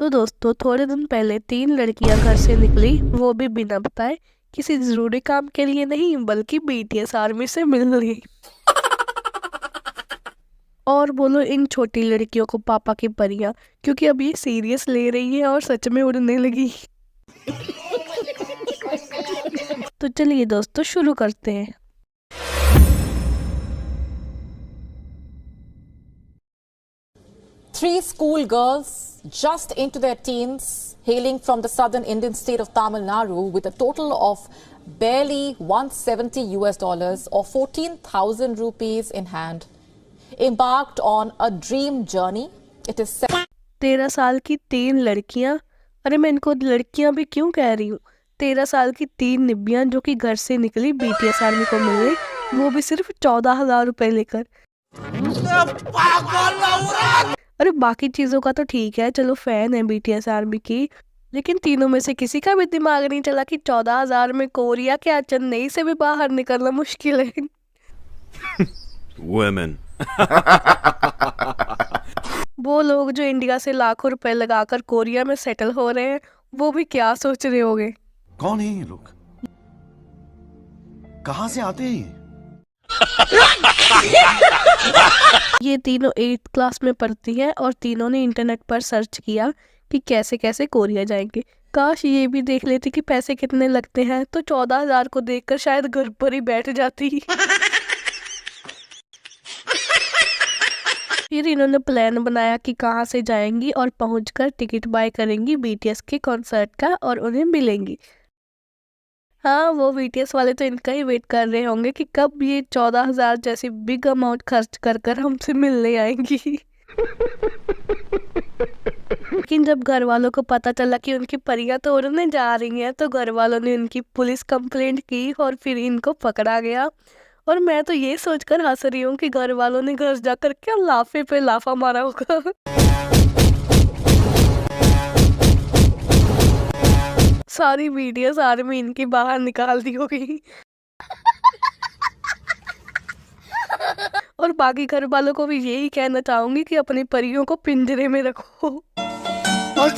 तो दोस्तों थोड़े दिन पहले 3 लड़कियां घर से निकली, वो भी बिना बताए, किसी जरूरी काम के लिए नहीं बल्कि बीटीएस आर्मी से मिलने। और बोलो इन छोटी लड़कियों को पापा की परियां, क्योंकि अब ये सीरियस ले रही है और सच में उड़ने लगी। तो चलिए दोस्तों शुरू करते हैं। Three schoolgirls just into their teens, hailing from the southern Indian state of Tamil Nadu, with a total of barely $170 or 14,000 rupees in hand, embarked on a dream journey. It is 13 साल की 3 लड़कियां, अरे मैं इनको लड़कियां भी क्यों कह रही हूँ। 13 साल की 3 निब्बियां जो कि घर से निकली बीटीएस आर्मी को मिलने, वो भी सिर्फ 14,000 रुपए लेकर। अरे बाकी चीजों का तो ठीक है, चलो फैन है बीटीएस आर्मी की, लेकिन तीनों में से किसी का भी दिमाग नहीं चला कि 14,000 में कोरिया क्या चेन्नई से भी बाहर निकलना मुश्किल है। Women. वो लोग जो इंडिया से लाखों रुपए लगाकर कोरिया में सेटल हो रहे हैं, वो भी क्या सोच रहे होंगे। कौन है ये लोग? कहां से आते हैं ये तीनों 8th क्लास में पढ़ती हैं और तीनों ने इंटरनेट पर सर्च किया कि कैसे कैसे कोरिया जाएंगे। काश ये भी देख लेती कि पैसे कितने लगते हैं, तो 14,000 को देखकर शायद घर पर ही बैठ जाती। फिर इन्होंने प्लान बनाया कि कहाँ से जाएंगी और पहुंचकर टिकट बाय करेंगी बीटीएस के कॉन्सर्ट का और उन्हें मिलेंगी। हाँ, वो बीटीएस वाले तो इनका ही वेट कर रहे होंगे कि कब ये 14,000 जैसी बिग अमाउंट खर्च कर कर हमसे मिलने आएंगी। लेकिन जब घर वालों को पता चला कि उनकी परियां तो उड़ने जा रही हैं, तो घर वालों ने उनकी पुलिस कंप्लेंट की और फिर इनको पकड़ा गया। और मैं तो ये सोचकर हंस रही हूँ कि घर वालों ने घर जाकर क्या लाफे पे लाफा मारा होगा। सारी बीटीएस आर्मी इनकी बाहर निकाल दी होगी। और बाकी घर वालों को भी यही कहना चाहूंगी कि अपनी परियों को पिंजरे में रखो। और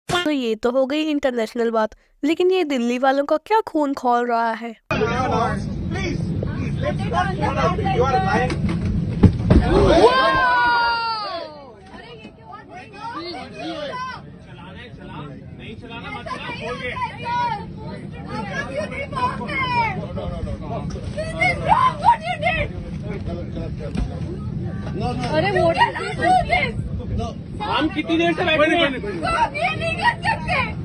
तो ये तो हो गई इंटरनेशनल बात, लेकिन ये दिल्ली वालों का क्या खून खौल रहा है। अरे हम कितनी देर से बैठे हैं?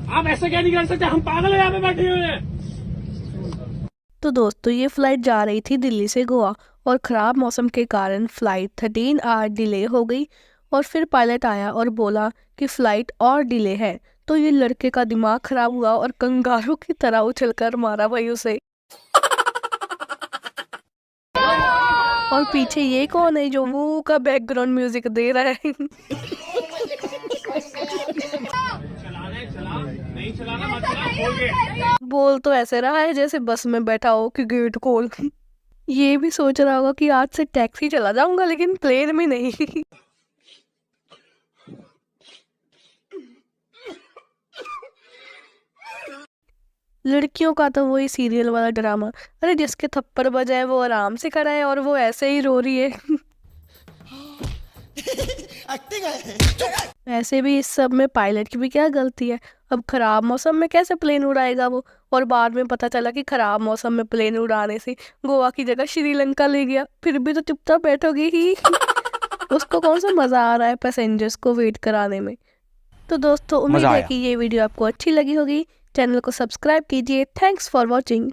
आप ऐसे क्या नहीं कर सकते? हम पागल हैं यहाँ पे बैठे हुए हैं। तो दोस्तों ये फ्लाइट जा रही थी दिल्ली से गोवा और ख़राब मौसम के कारण फ्लाइट 13 आवर डिले हो गई। और फिर पायलट आया और बोला कि फ़्लाइट और डिले है। तो ये लड़के का दिमाग ख़राब हुआ और कंगारू की तरह उछलकर मारा भाई उसे। और पीछे ये कौन है जो वो का बैकग्राउंड म्यूजिक दे रहा है। बोल तो ऐसे रहा है जैसे बस में बैठा हो कि गेट खोल। ये भी सोच रहा होगा कि आज से टैक्सी चला जाऊंगा, लेकिन प्लेन में नहीं। लड़कियों का तो वही सीरियल वाला ड्रामा, अरे जिसके थप्पड़ बजाए वो आराम से खड़ा है और वो ऐसे ही रो रही है। ऐसे भी इस सब में पायलट की भी क्या गलती है। अब खराब मौसम में कैसे प्लेन उड़ाएगा वो, और बाद में पता चला कि खराब मौसम में प्लेन उड़ाने से गोवा की जगह श्रीलंका ले गया। फिर भी तो चुपचाप बैठोगी ही। उसको कौन सा मजा आ रहा है पैसेंजर्स को वेट कराने में। तो दोस्तों उम्मीद है कि ये वीडियो आपको अच्छी लगी होगी। चैनल को सब्सक्राइब कीजिए। Thanks for watching.